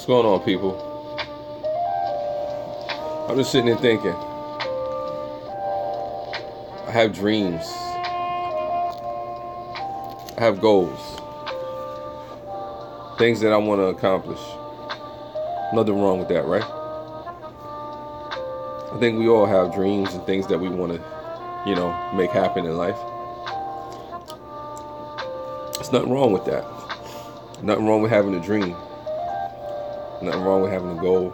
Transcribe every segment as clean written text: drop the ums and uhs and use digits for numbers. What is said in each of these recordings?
What's going on, people? I'm just sitting there thinking. I have dreams. I have goals. Things that I want to accomplish. Nothing wrong with that, right? I think we all have dreams and things that we want to, make happen in life. There's nothing wrong with that. Nothing wrong with having a dream. Nothing wrong with having a goal.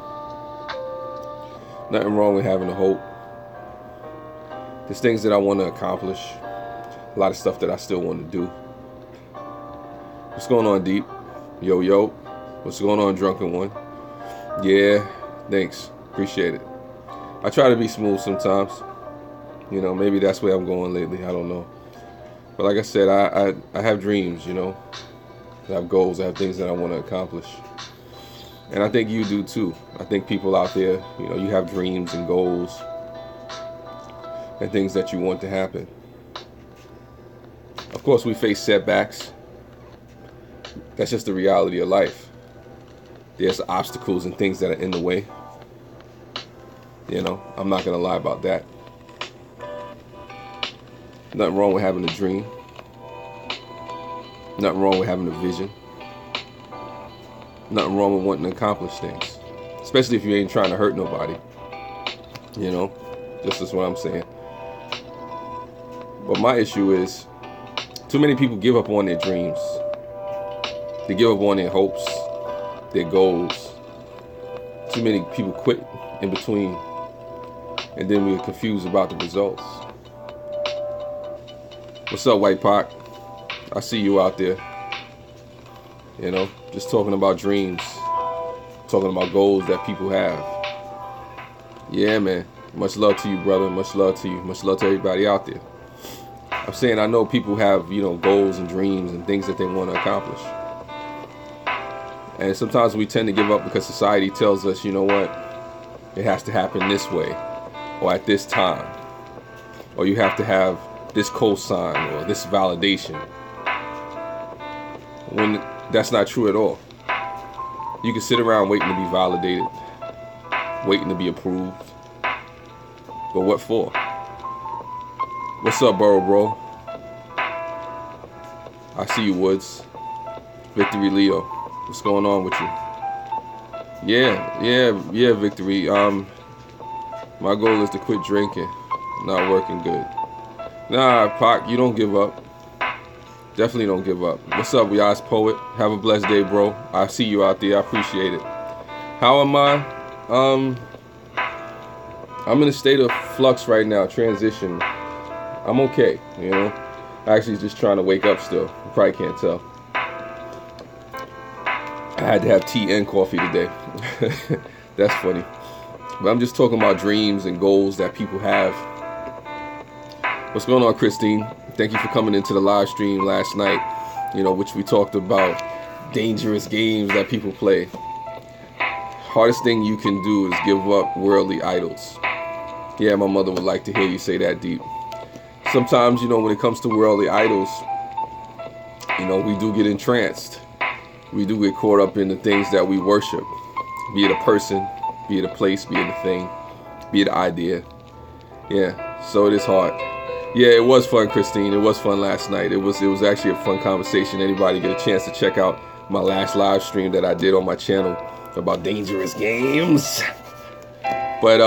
Nothing wrong with having a hope. There's things that I want to accomplish. A lot of stuff that I still want to do. What's going on, Deep? Yo, yo. What's going on, Drunken One? Yeah, thanks. Appreciate it. I try to be smooth sometimes. Maybe that's where I'm going lately. I don't know. But like I said, I have dreams, I have goals. I have things that I want to accomplish. And I think you do too. I think people out there, you have dreams and goals and things that you want to happen. Of course, we face setbacks. That's just the reality of life. There's obstacles and things that are in the way. I'm not going to lie about that. Nothing wrong with having a dream. Nothing wrong with having a vision. Nothing wrong with wanting to accomplish things. Especially if you ain't trying to hurt nobody. This is what I'm saying. But my issue is, too many people give up on their dreams. They give up on their hopes, their goals. Too many people quit in between. And then we're confused about the results. What's up, White Pac? I see you out there. Just talking about dreams. Talking about goals that people have. Yeah, man. Much love to you, brother. Much love to you. Much love to everybody out there. I'm saying I know people have, goals and dreams and things that they want to accomplish. And sometimes we tend to give up because society tells us, you know what? It has to happen this way. Or at this time. Or you have to have this cosign or this validation. When that's not true at all. You can sit around waiting to be validated. Waiting to be approved. But what for? What's up, Bro? I see you, Woods. Victory Leo. What's going on with you? Yeah, Victory. My goal is to quit drinking. Not working good. Nah, Pac, you don't give up. Definitely don't give up. What's up, Yas Poet? Have a blessed day, bro. I see you out there. I appreciate it. How am I? I'm in a state of flux right now, transition. I'm okay, Actually, just trying to wake up still. You probably can't tell. I had to have tea and coffee today. That's funny. But I'm just talking about dreams and goals that people have. What's going on, Christine? Thank you for coming into the live stream last night, which we talked about dangerous games that people play. Hardest thing you can do is give up worldly idols. Yeah, my mother would like to hear you say that, Deep. Sometimes, when it comes to worldly idols, we do get entranced. We do get caught up in the things that we worship. Be it a person, be it a place, be it a thing, be it an idea. Yeah, so it is hard. Yeah, it was fun, Christine. It was fun last night. It was actually a fun conversation. Anybody get a chance to check out my last live stream that I did on my channel about dangerous games. But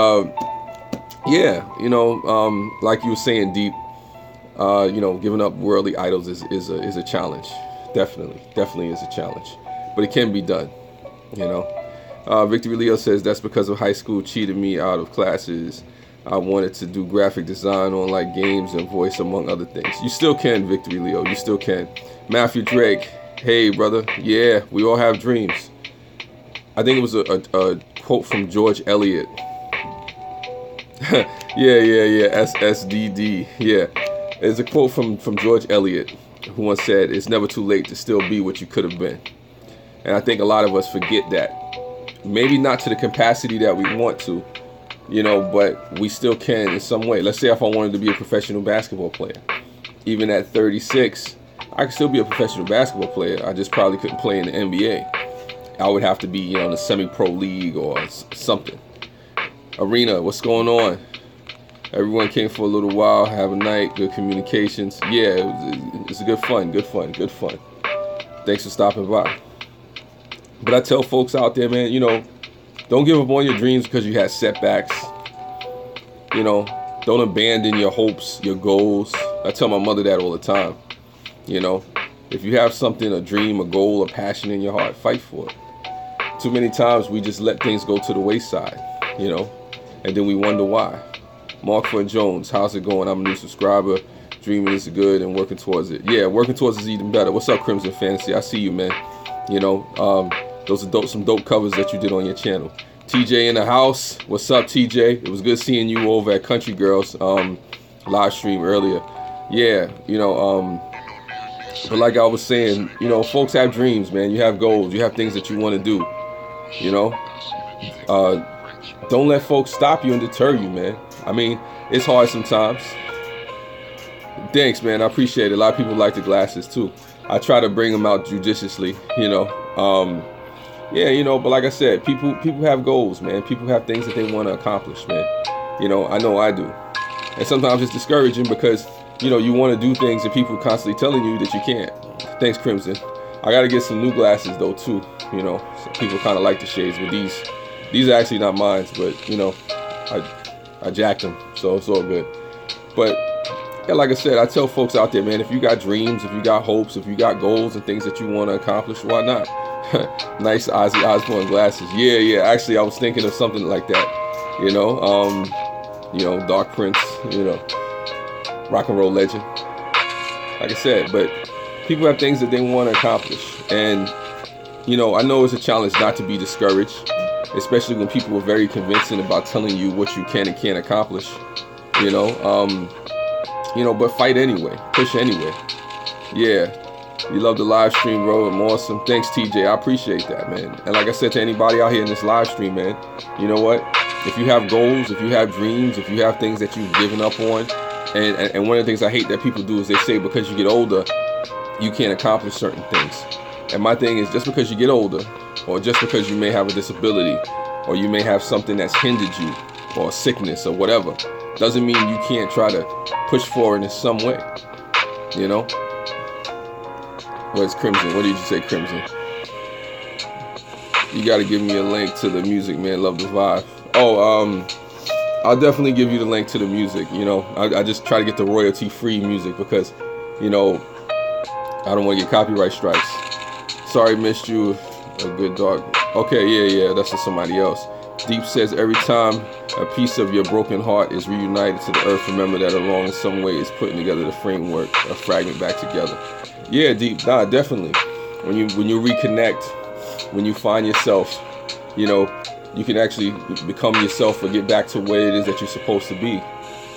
like you were saying, Deep, giving up worldly idols is a challenge. Definitely is a challenge. But it can be done, Victory Leo says that's because of high school cheated me out of classes. I wanted to do graphic design on like games and voice, among other things. You still can, Victory Leo. You still can. Matthew Drake. Hey, brother. Yeah, we all have dreams. I think it was a quote from George Eliot. yeah. SSDD. Yeah. It's a quote from George Eliot, who once said, "It's never too late to still be what you could have been." And I think a lot of us forget that. Maybe not to the capacity that we want to, but we still can in some way. Let's say if I wanted to be a professional basketball player, even at 36, I could still be a professional basketball player. I just probably couldn't play in the NBA. I would have to be, in the semi-pro league or something. Arena, what's going on? Everyone came for a little while. Have a night. Good communications. Yeah, it's a good fun. Thanks for stopping by. But I tell folks out there, man, don't give up on your dreams because you had setbacks. Don't abandon your hopes, your goals. I tell my mother that all the time. If you have something, a dream, a goal, a passion in your heart, fight for it. Too many times we just let things go to the wayside, and then we wonder why. Mark Ford Jones, how's it going? I'm a new subscriber. Dreaming is good and working towards it. Yeah, working towards it is even better. What's up, Crimson Fantasy? I see you, man. Those are some dope covers that you did on your channel. TJ in the house. What's up, TJ? It was good seeing you over at Country Girls live stream earlier. Yeah, but like I was saying, folks have dreams, man. You have goals. You have things that you want to do. Don't let folks stop you and deter you, man. I mean, it's hard sometimes. Thanks, man. I appreciate it. A lot of people like the glasses too. I try to bring them out judiciously, but like I said, people have goals, man. People have things that they want to accomplish, man. I know I do. And sometimes it's discouraging because, you want to do things and people constantly telling you that you can't. Thanks, Crimson. I got to get some new glasses though too, so people kind of like the shades, but these are actually not mine, but I jacked them, so it's all good. But yeah, like I said, I tell folks out there, man, if you got dreams, if you got hopes, if you got goals and things that you want to accomplish, why not? Nice Ozzy Osbourne glasses. Yeah. Actually, I was thinking of something like that. Dark Prince, rock and roll legend. Like I said, but people have things that they want to accomplish. And, I know it's a challenge not to be discouraged, especially when people are very convincing about telling you what you can and can't accomplish. But fight anyway, push anyway. Yeah, you love the live stream, bro. I'm awesome. Thanks, TJ. I appreciate that, man. And like I said to anybody out here in this live stream, man, you know what? If you have goals, if you have dreams, if you have things that you've given up on, and one of the things I hate that people do is they say because you get older, you can't accomplish certain things. And my thing is, just because you get older, or just because you may have a disability, or you may have something that's hindered you, or a sickness, or whatever, doesn't mean you can't try to push forward in some way. What's Crimson? What did you say, Crimson? You got to give me a link to the music, man. Love the vibe. I'll definitely give you the link to the music. I just try to get the royalty-free music because, I don't want to get copyright strikes. Sorry, missed you. A good dog. Okay, yeah, that's for somebody else. Deep says, every time a piece of your broken heart is reunited to the earth, remember that along in some way is putting together the framework, a fragment back together. Yeah, Deep, definitely. When you reconnect, when you find yourself, you can actually become yourself or get back to where it is that you're supposed to be.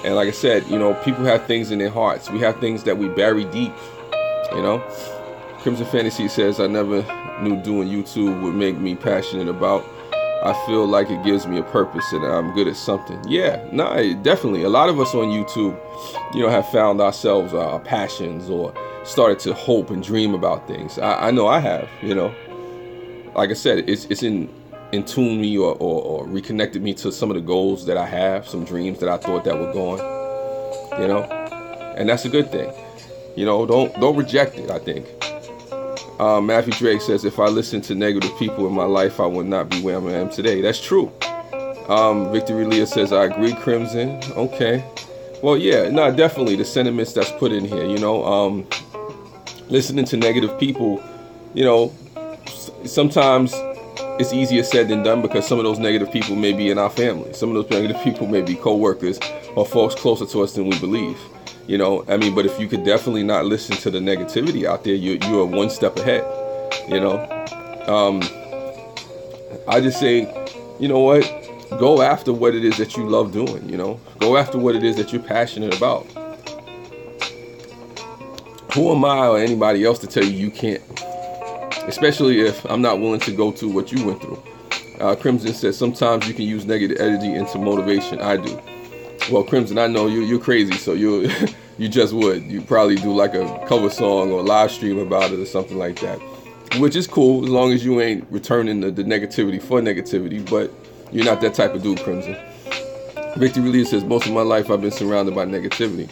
And like I said, people have things in their hearts. We have things that we bury deep, Crimson Fantasy says, I never knew doing YouTube would make me passionate about. I feel like it gives me a purpose and I'm good at something. Yeah, definitely. A lot of us on YouTube, have found ourselves our passions or started to hope and dream about things. I know I have, Like I said, it's in tuned me or reconnected me to some of the goals that I have, some dreams that I thought that were gone, and that's a good thing. Don't reject it, I think. Matthew Drake says, if I listened to negative people in my life, I would not be where I am today. That's true. Victory Leah says, I agree, Crimson. Okay. Well, yeah, definitely the sentiments that's put in here, listening to negative people, sometimes it's easier said than done because some of those negative people may be in our family. Some of those negative people may be co-workers or folks closer to us than we believe. But if you could definitely not listen to the negativity out there, you are one step ahead. I just say, go after what it is that you love doing. Go after what it is that you're passionate about. Who am I or anybody else to tell you can't? Especially if I'm not willing to go through what you went through. Crimson says, sometimes you can use negative energy into motivation. I do. Well, Crimson, I know you're crazy, so you just would. You probably do like a cover song or live stream about it or something like that. which is cool as long as you ain't returning the negativity for negativity. But you're not that type of dude, Crimson. Victory Lee says, most of my life I've been surrounded by negativity.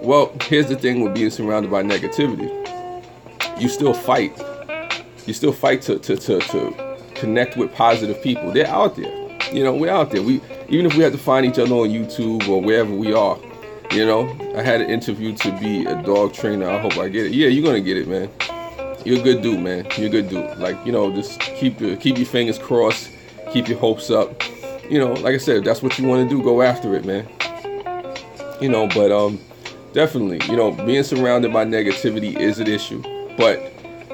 Well, here's the thing with being surrounded by negativity. You still fight. You still fight to connect with positive people. They're out there. You know, we're out there. Even if we have to find each other on YouTube or wherever we are. You know, I had an interview to be a dog trainer. I hope I get it. Yeah, you're gonna get it, man. You're a good dude, man. You're a good dude. Like, you know, just keep your fingers crossed. Keep your hopes up. You know, like I said, if that's what you want to do, go after it, man. You know, but definitely, you know, being surrounded by negativity is an issue, but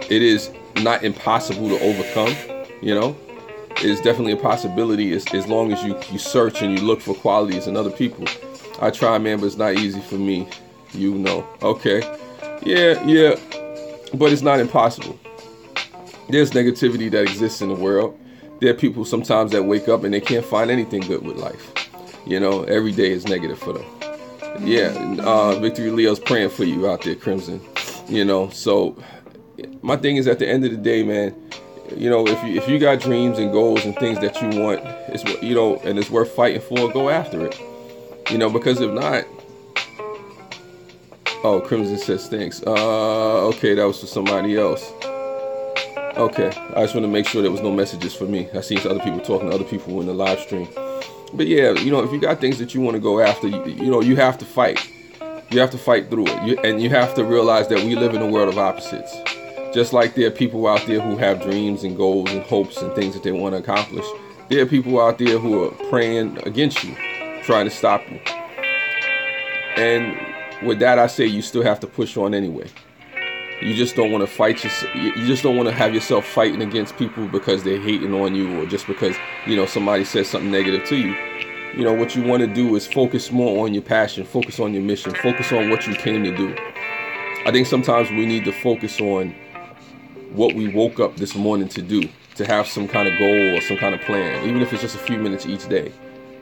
it is not impossible to overcome. You know, it is definitely a possibility as long as you search and you look for qualities in other people. I try, man, but it's not easy for me. You know. Okay. Yeah. But it's not impossible. There's negativity that exists in the world. There are people sometimes that wake up and they can't find anything good with life. You know, every day is negative for them. Yeah. Victory Leo's praying for you out there, Crimson. You know, so my thing is, at the end of the day, man, you know, if you got dreams and goals and things that you want, it's, you know, and it's worth fighting for, go after it. You know, because if not, oh, Crimson says thanks. Okay, that was for somebody else. Okay, I just want to make sure there was no messages for me. I seen other people talking to other people in the live stream. But yeah, you know, if you got things that you want to go after, you know, you have to fight. You have to fight through it. And you have to realize that we live in a world of opposites. Just like there are people out there who have dreams and goals and hopes and things that they want to accomplish, there are people out there who are praying against you, trying to stop you. And with that, I say you still have to push on anyway. You just don't want to fight you just don't want to have yourself fighting against people because they're hating on you, or just because, you know, somebody says something negative to you. You know, what you want to do is focus more on your passion, focus on your mission, focus on what you came to do. I think sometimes we need to focus on what we woke up this morning to do, to have some kind of goal or some kind of plan, even if it's just a few minutes each day.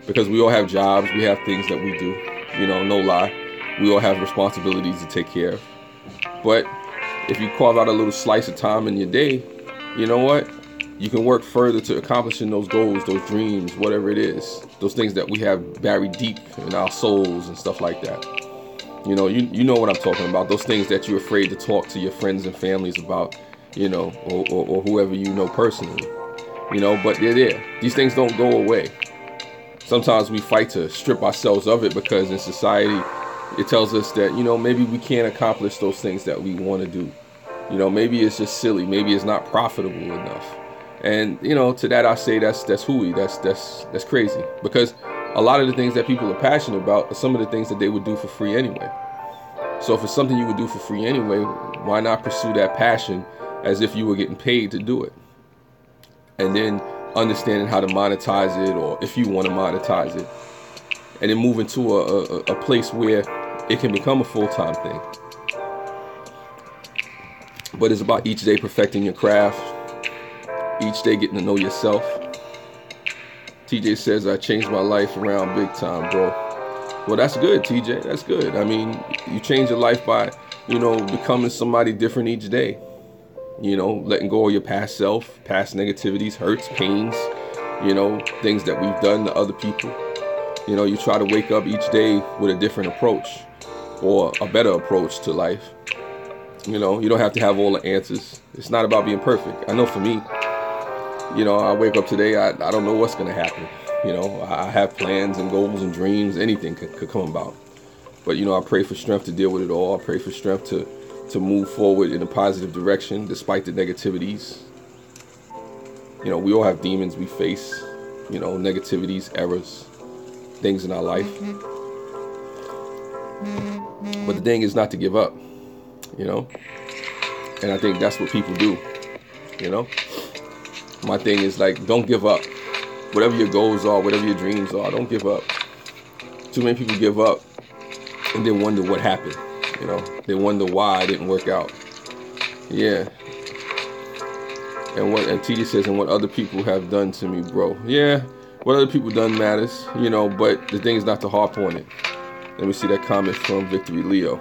Because we all have jobs, we have things that we do, you know, no lie. We all have responsibilities to take care of. But if you carve out a little slice of time in your day, you know what? You can work further to accomplishing those goals, those dreams, whatever it is. Those things that we have buried deep in our souls and stuff like that. You know, you know what I'm talking about. Those things that you're afraid to talk to your friends and families about, you know, or whoever you know personally. You know, but they're there. These things don't go away. Sometimes we fight to strip ourselves of it because in society, it tells us that, you know, maybe we can't accomplish those things that we want to do. You know, maybe it's just silly. Maybe it's not profitable enough. And, you know, to that I say that's hooey. That's crazy. Because a lot of the things that people are passionate about are some of the things that they would do for free anyway. So if it's something you would do for free anyway, why not pursue that passion as if you were getting paid to do it? And then understanding how to monetize it, or if you want to monetize it, and then move into a place where it can become a full-time thing. But it's about each day perfecting your craft, each day getting to know yourself. TJ says, I changed my life around big time, bro. Well, that's good, TJ. That's good. I mean, you change your life by, you know, becoming somebody different each day. You know, letting go of your past self, past negativities, hurts, pains, you know, things that we've done to other people. You know, you try to wake up each day with a different approach, or a better approach to life. You know, you don't have to have all the answers. It's not about being perfect. I know for me, you know, I wake up today, I don't know what's going to happen. You know, I have plans and goals and dreams. Anything could come about. But, you know, I pray for strength to deal with it all. I pray for strength to move forward in a positive direction despite the negativities. You know, we all have demons we face, you know, negativities, errors, things in our life. But the thing is not to give up, you know. And I think that's what people do, you know. My thing is, like, don't give up. Whatever your goals are, whatever your dreams are, don't give up. Too many people give up and then wonder what happened. You know, they wonder why it didn't work out. Yeah. And TJ says, and what other people have done to me, bro. Yeah, what other people done matters, you know, but the thing is not to harp on it. Let me see that comment from Victory Leo.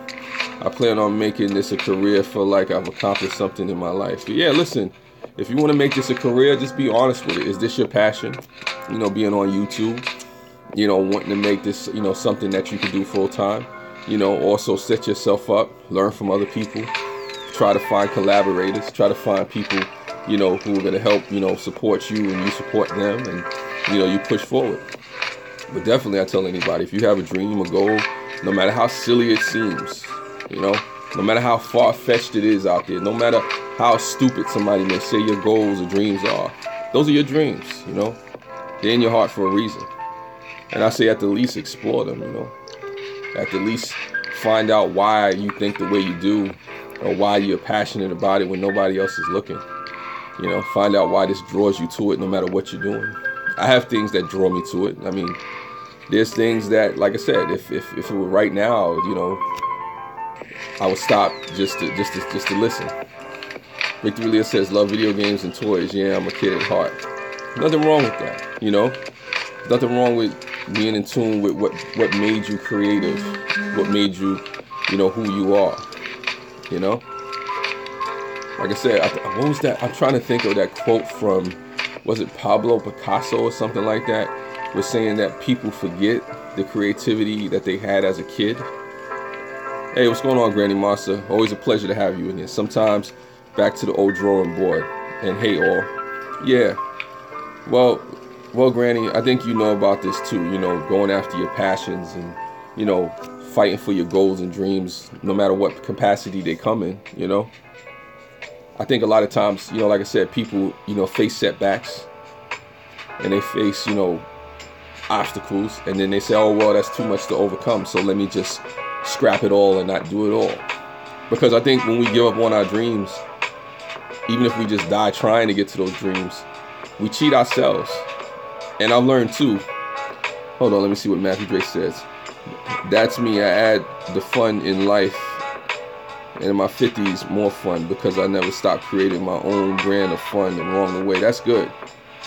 I plan on making this a career. I feel like I've accomplished something in my life. But yeah, listen, if you want to make this a career, just be honest with it. Is this your passion? You know, being on YouTube, you know, wanting to make this, you know, something that you can do full time. You know, also set yourself up, learn from other people, try to find collaborators, try to find people, you know, who are going to help, you know, support you and you support them, and, you know, you push forward. But definitely, I tell anybody, if you have a dream, a goal, no matter how silly it seems, you know, no matter how far-fetched it is out there, no matter how stupid somebody may say your goals or dreams are, those are your dreams, you know. They're in your heart for a reason. And I say at the least explore them, you know. At the least find out why you think the way you do, or why you're passionate about it when nobody else is looking. You know, find out why this draws you to it no matter what you're doing. I have things that draw me to it. I mean, there's things that, like I said, if it were right now, you know, I would stop just to listen. Victor Leah says, love video games and toys. Yeah, I'm a kid at heart. Nothing wrong with that, you know. Nothing wrong with being in tune with what made you creative, what made you, you know, who you are, you know. Like I said, what was that? I'm trying to think of that quote from, was it Pablo Picasso or something like that? Was saying that people forget the creativity that they had as a kid. Hey, what's going on, Granny Master? Always a pleasure to have you in here. Sometimes back to the old drawing board. And hey, all. Yeah. Well, Granny, I think you know about this too. You know, going after your passions and, you know, fighting for your goals and dreams, no matter what capacity they come in, you know. I think a lot of times, you know, like I said, people, you know, face setbacks and they face, you know, obstacles, and then they say, oh, well, that's too much to overcome, so let me just scrap it all and not do it all. Because I think when we give up on our dreams, even if we just die trying to get to those dreams, we cheat ourselves. And I've learned too, hold on, let me see what Matthew Drake says. That's me. I add the fun in life, and in my 50s more fun, because I never stopped creating my own brand of fun along the way. That's good.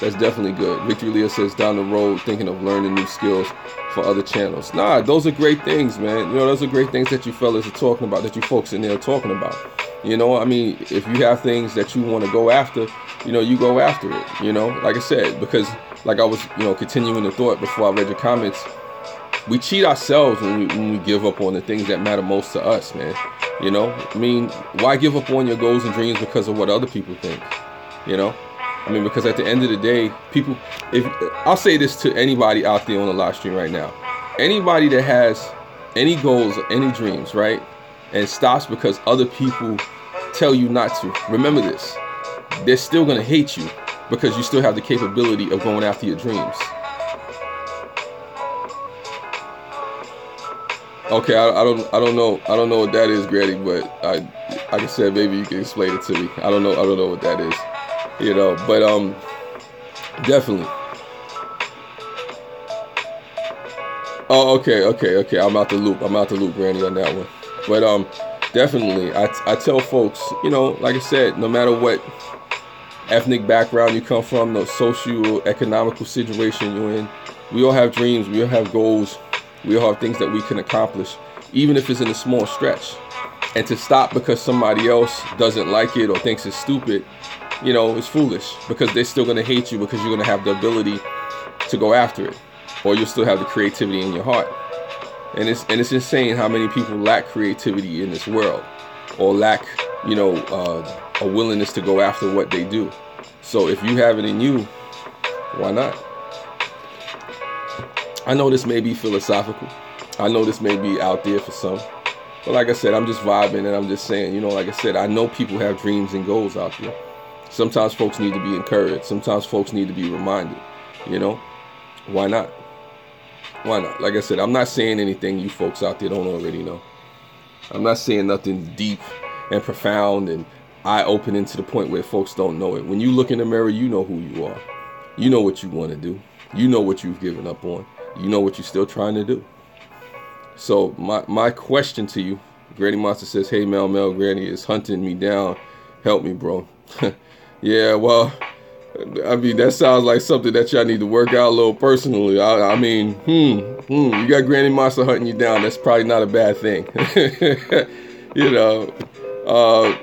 That's definitely good. Victory Leah says, down the road thinking of learning new skills for other channels. Nah, those are great things, man. You know, those are great things that you fellas are talking about, that you folks in there are talking about. You know, I mean, if you have things that you want to go after, you know, you go after it, you know, like I said, because like I was, you know, continuing the thought before I read your comments, we cheat ourselves when we give up on the things that matter most to us, man. You know, I mean, why give up on your goals and dreams because of what other people think? You know, I mean, because at the end of the day, people, if I'll say this to anybody out there on the live stream right now, anybody that has any goals or any dreams, right, and stops because other people tell you not to, remember this, they're still going to hate you because you still have the capability of going after your dreams. Okay, I don't know what that is, Granny, but like I said, maybe you can explain it to me. I don't know what that is, you know, but definitely. Oh, okay. I'm out the loop, Granny, on that one. But definitely, I tell folks, you know, like I said, no matter what ethnic background you come from, no socio-economical situation you're in, we all have dreams, we all have goals. We all have things that we can accomplish, even if it's in a small stretch. And to stop because somebody else doesn't like it or thinks it's stupid, you know, it's foolish, because they're still going to hate you because you're going to have the ability to go after it, or you'll still have the creativity in your heart. And it's insane how many people lack creativity in this world, or lack, you know, a willingness to go after what they do. So if you have it in you, why not? I know this may be philosophical. I know this may be out there for some. But like I said, I'm just vibing, and I'm just saying, you know, like I said, I know people have dreams and goals out there. Sometimes folks need to be encouraged. Sometimes folks need to be reminded, you know. Why not? Why not? Like I said, I'm not saying anything you folks out there don't already know. I'm not saying nothing deep and profound and eye-opening to the point where folks don't know it. When you look in the mirror, you know who you are. You know what you want to do. You know what you've given up on. You know what you're still trying to do. So my question to you, Granny Monster says, hey, Mel, Granny is hunting me down. Help me, bro. Yeah, well, I mean, that sounds like something that y'all need to work out a little personally. I mean, you got Granny Monster hunting you down. That's probably not a bad thing. You know,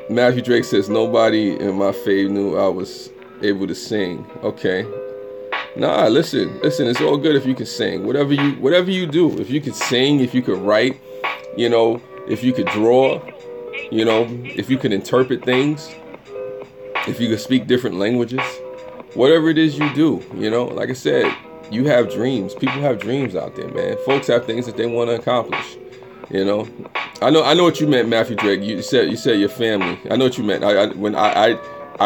Matthew Drake says, nobody in my fave knew I was able to sing. Okay. Nah, listen, it's all good if you can sing. Whatever you do, if you could sing, if you could write, you know, if you could draw, you know, if you could interpret things, if you could speak different languages, whatever it is you do, you know, like I said, you have dreams. People have dreams out there, man. Folks have things that they want to accomplish. You know, I know what you meant, Matthew Drake. You said your family. I know what you meant. When I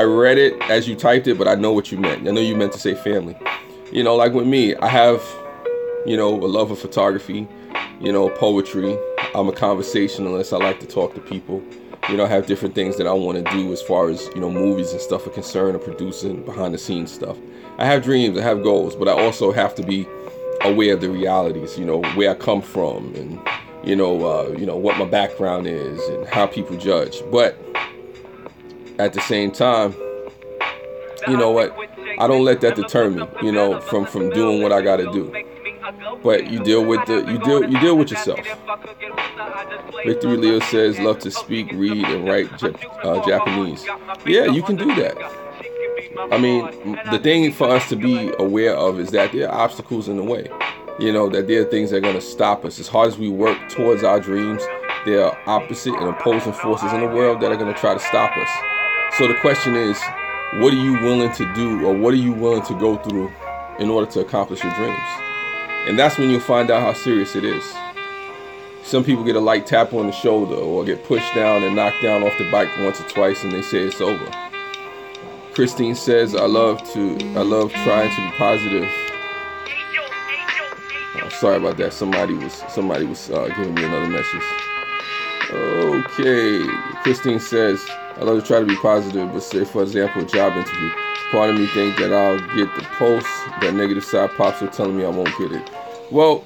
read it as you typed it, but I know what you meant. I know you meant to say family. You know, like with me, I have, you know, a love of photography, you know, poetry. I'm a conversationalist. I like to talk to people. You know, I have different things that I want to do as far as, you know, movies and stuff are concerned, or producing behind the scenes stuff. I have dreams, I have goals, but I also have to be aware of the realities, you know, where I come from, and you know, what my background is and how people judge. But at the same time, you know what? I don't let that deter me, you know, from doing what I got to do. But you deal with yourself. Victory Leo says, love to speak, read, and write Japanese. Yeah, you can do that. I mean, the thing for us to be aware of is that there are obstacles in the way. You know, that there are things that are going to stop us. As hard as we work towards our dreams, there are opposite and opposing forces in the world that are going to try to stop us. So the question is, what are you willing to do, or what are you willing to go through in order to accomplish your dreams? And that's when you'll find out how serious it is. Some people get a light tap on the shoulder, or get pushed down and knocked down off the bike once or twice, and they say it's over. Christine says, I love trying to be positive. Oh, sorry about that. Somebody was giving me another message. Okay. Christine says, I love to try to be positive, but say, for example, a job interview. Part of me thinks that I'll get the post, that negative side pops up telling me I won't get it. Well,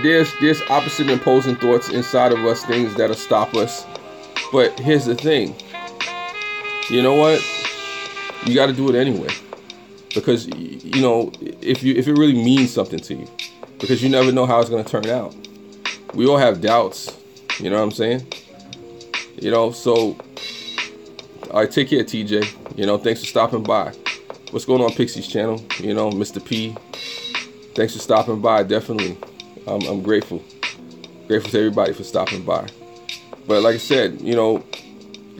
there's opposite and opposing thoughts inside of us, things that'll stop us. But here's the thing. You know what? You got to do it anyway. Because, you know, if it really means something to you. Because you never know how it's going to turn out. We all have doubts. You know what I'm saying? You know, so, all right, take care, TJ. You know, thanks for stopping by. What's going on, Pixie's channel? You know, Mr. P. Thanks for stopping by, definitely. I'm grateful. Grateful to everybody for stopping by. But like I said, you know,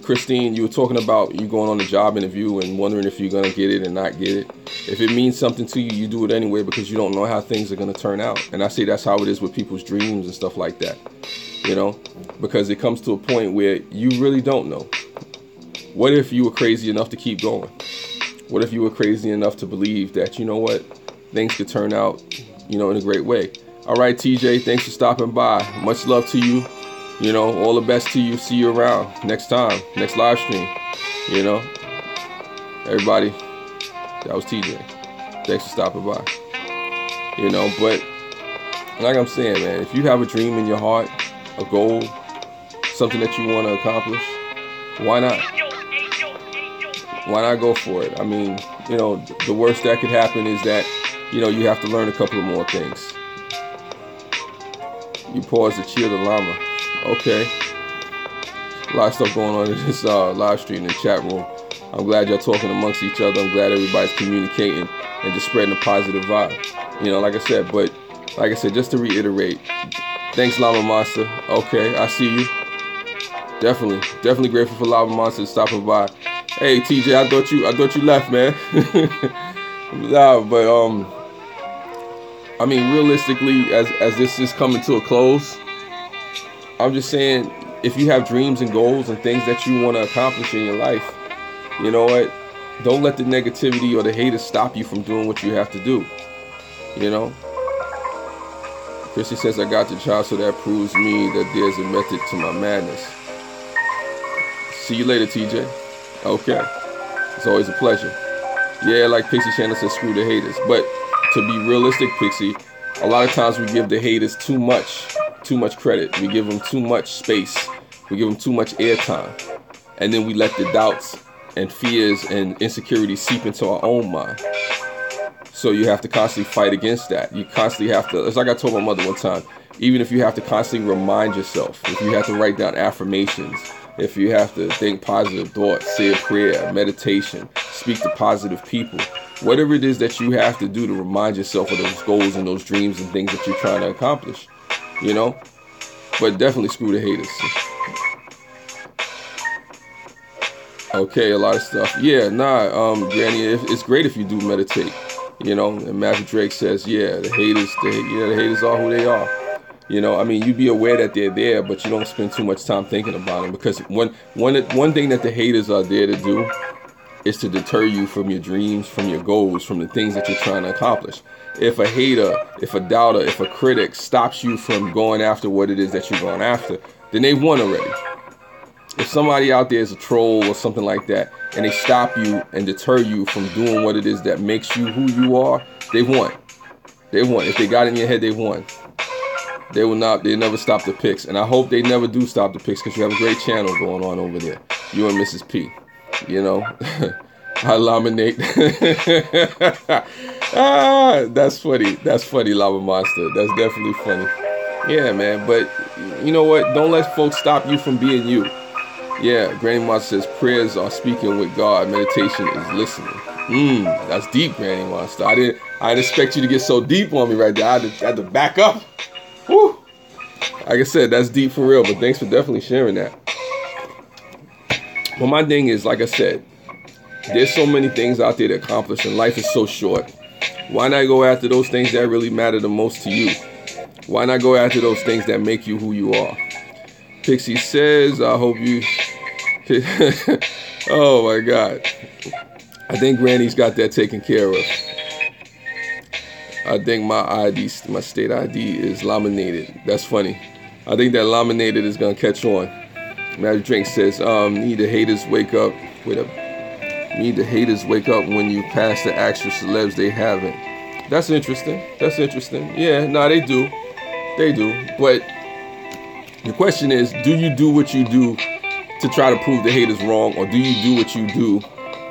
Christine, you were talking about you going on a job interview and wondering if you're going to get it and not get it. If it means something to you, you do it anyway because you don't know how things are going to turn out. And I say that's how it is with people's dreams and stuff like that. You know, because it comes to a point where you really don't know. What if you were crazy enough to keep going? What if you were crazy enough to believe that, you know what, things could turn out, you know, in a great way? All right, TJ, thanks for stopping by. Much love to you. You know, all the best to you. See you around next time, next live stream. You know, everybody, that was TJ. Thanks for stopping by. You know, but like I'm saying, man, if you have a dream in your heart, a goal, something that you want to accomplish, why not? Why not go for it? I mean, you know, the worst that could happen is that, you know, you have to learn a couple of more things. You pause to cheer the llama. Okay. A lot of stuff going on in this live stream and chat room. I'm glad y'all talking amongst each other. I'm glad everybody's communicating and just spreading a positive vibe. You know, like I said, just to reiterate, thanks, Llama Monster. Okay, I see you. Definitely grateful for Llama Monster stopping by. Hey, TJ, I thought you left, man. Nah, but I mean, realistically, as this is coming to a close, I'm just saying, if you have dreams and goals and things that you want to accomplish in your life, you know what? Don't let the negativity or the haters stop you from doing what you have to do. You know? Chrissy says, I got the child, so that proves me that there's a method to my madness. See you later, TJ. Okay. It's always a pleasure. Yeah, like Pixie Channel says, screw the haters. But to be realistic, Pixie, a lot of times we give the haters too much credit. We give them too much space. We give them too much airtime. And then we let the doubts and fears and insecurities seep into our own mind. So you have to constantly fight against that. You constantly have to, it's like I told my mother one time, even if you have to constantly remind yourself, if you have to write down affirmations, if you have to think positive thoughts, say a prayer, meditation, speak to positive people, whatever it is that you have to do to remind yourself of those goals and those dreams and things that you're trying to accomplish, you know. But definitely screw the haters. Okay, a lot of stuff. Yeah, Granny, it's great if you do meditate, you know. And Matthew Drake says, yeah, the haters are who they are. You know, I mean, you be aware that they're there, but you don't spend too much time thinking about them, because one thing that the haters are there to do is to deter you from your dreams, from your goals, from the things that you're trying to accomplish. If a hater, if a doubter, if a critic stops you from going after what it is that you're going after, then they won already. If somebody out there is a troll or something like that, and they stop you and deter you from doing what it is that makes you who you are, they won. They won. If they got in your head, they won. They never stop the picks. And I hope they never do stop the picks, because you have a great channel going on over there. You and Mrs. P. You know, I laminate. That's funny. That's funny, Lava Monster. That's definitely funny. Yeah, man. But you know what? Don't let folks stop you from being you. Yeah, Granny Monster says prayers are speaking with God. Meditation is listening. That's deep, Granny Monster. I didn't expect you to get so deep on me right there. I had to back up. Whew. Like I said, that's deep for real. But thanks for definitely sharing that. Well, my thing is, like I said, there's so many things out there to accomplish, and life is so short. Why not go after those things that really matter the most to you? Why not go after those things that make you who you are? Pixie says, I hope you... Oh my God. I think Granny's got that taken care of. I think my state ID is laminated. That's funny. I think that laminated is going to catch on. Magic Drink says, need the haters wake up. Need the haters wake up when you pass the actual celebs they haven't. That's interesting. That's interesting. Yeah, no, they do. They do. But the question is, do you do what you do to try to prove the haters wrong, or do you do what you do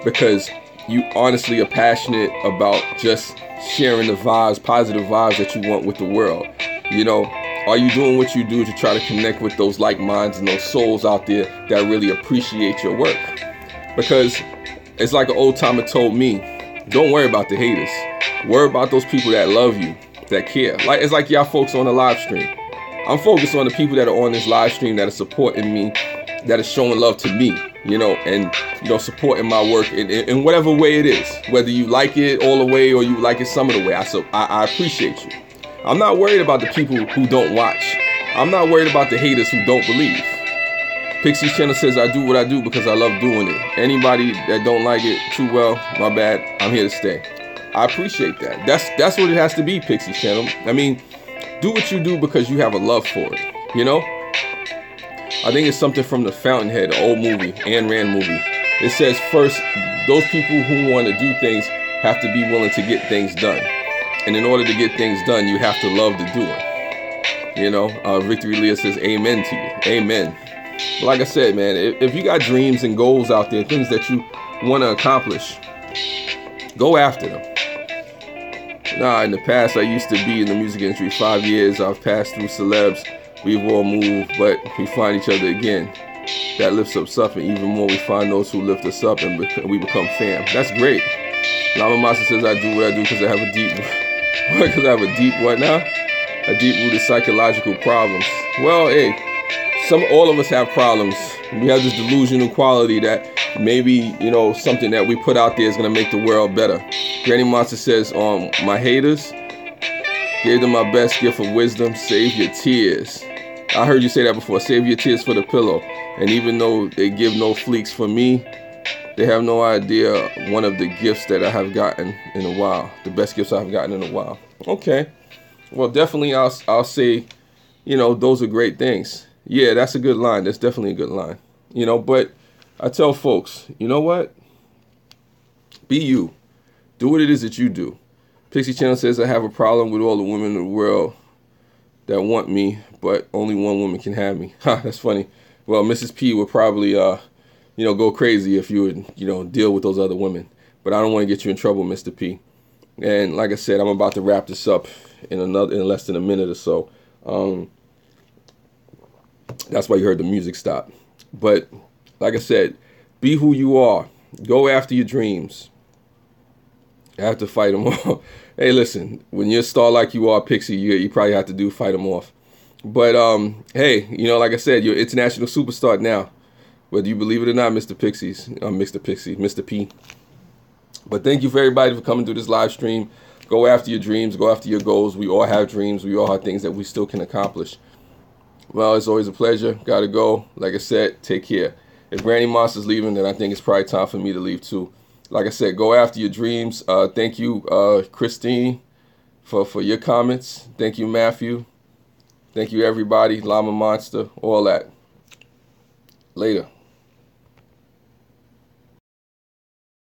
because you honestly are passionate about just sharing the vibes, positive vibes that you want with the world? You know, are you doing what you do to try to connect with those like minds and those souls out there that really appreciate your work? Because it's like an old timer told me, don't worry about the haters. Worry about those people that love you, that care. Like, it's like y'all folks on the live stream. I'm focused on the people that are on this live stream that are supporting me, that are showing love to me, you know, and, you know, supporting my work in whatever way it is. Whether you like it all the way or you like it some of the way, I appreciate you. I'm not worried about the people who don't watch. I'm not worried about the haters who don't believe. Pixie's channel says, I do what I do because I love doing it. Anybody that don't like it too well, my bad, I'm here to stay. I appreciate that. That's what it has to be, Pixie's channel. I mean, do what you do because you have a love for it, you know? I think it's something from the Fountainhead, the old movie, Ayn Rand movie. It says, first, those people who want to do things have to be willing to get things done. And in order to get things done, you have to love to do it. You know, Victory Leah says, amen to you. Amen. But like I said, man, if you got dreams and goals out there, things that you want to accomplish, go after them. Nah, in the past, I used to be in the music industry 5 years. I've passed through celebs. We've all moved, but we find each other again. That lifts us up, and even more, we find those who lift us up, and we become fam. That's great. Lama Master says, I do what I do because I have a deep... Because I have a deep, what now? A deep-rooted psychological problems. Well, hey, all of us have problems. We have this delusional quality that maybe, you know, something that we put out there is going to make the world better. Granny Monster says, my haters, gave them my best gift of wisdom, save your tears. I heard you say that before, save your tears for the pillow. And even though they give no fleeks for me, they have no idea one of the gifts that I have gotten in a while. The best gifts I've gotten in a while. Okay. Well, definitely I'll say, you know, those are great things. Yeah, that's a good line. That's definitely a good line. You know, but I tell folks, you know what? Be you. Do what it is that you do. Pixie Channel says, I have a problem with all the women in the world that want me, but only one woman can have me. Ha, that's funny. Well, Mrs. P would probably, go crazy if you would, deal with those other women. But I don't want to get you in trouble, Mr. P. And like I said, I'm about to wrap this up in less than a minute or so. That's why you heard the music stop. But like I said, be who you are. Go after your dreams. You have to fight them off. Hey, listen, when you're a star like you are, Pixie, you probably have to fight them off. But hey, like I said, you're an international superstar now, whether you believe it or not, Mr. Mr. P. But thank you for everybody for coming through this live stream. Go after your dreams. Go after your goals. We all have dreams. We all have things that we still can accomplish. Well, it's always a pleasure. Gotta go. Like I said, take care. If Granny Monster's leaving, then I think it's probably time for me to leave too. Like I said, go after your dreams. Thank you, Christine, for your comments. Thank you, Matthew. Thank you, everybody. Llama Monster, all that. Later.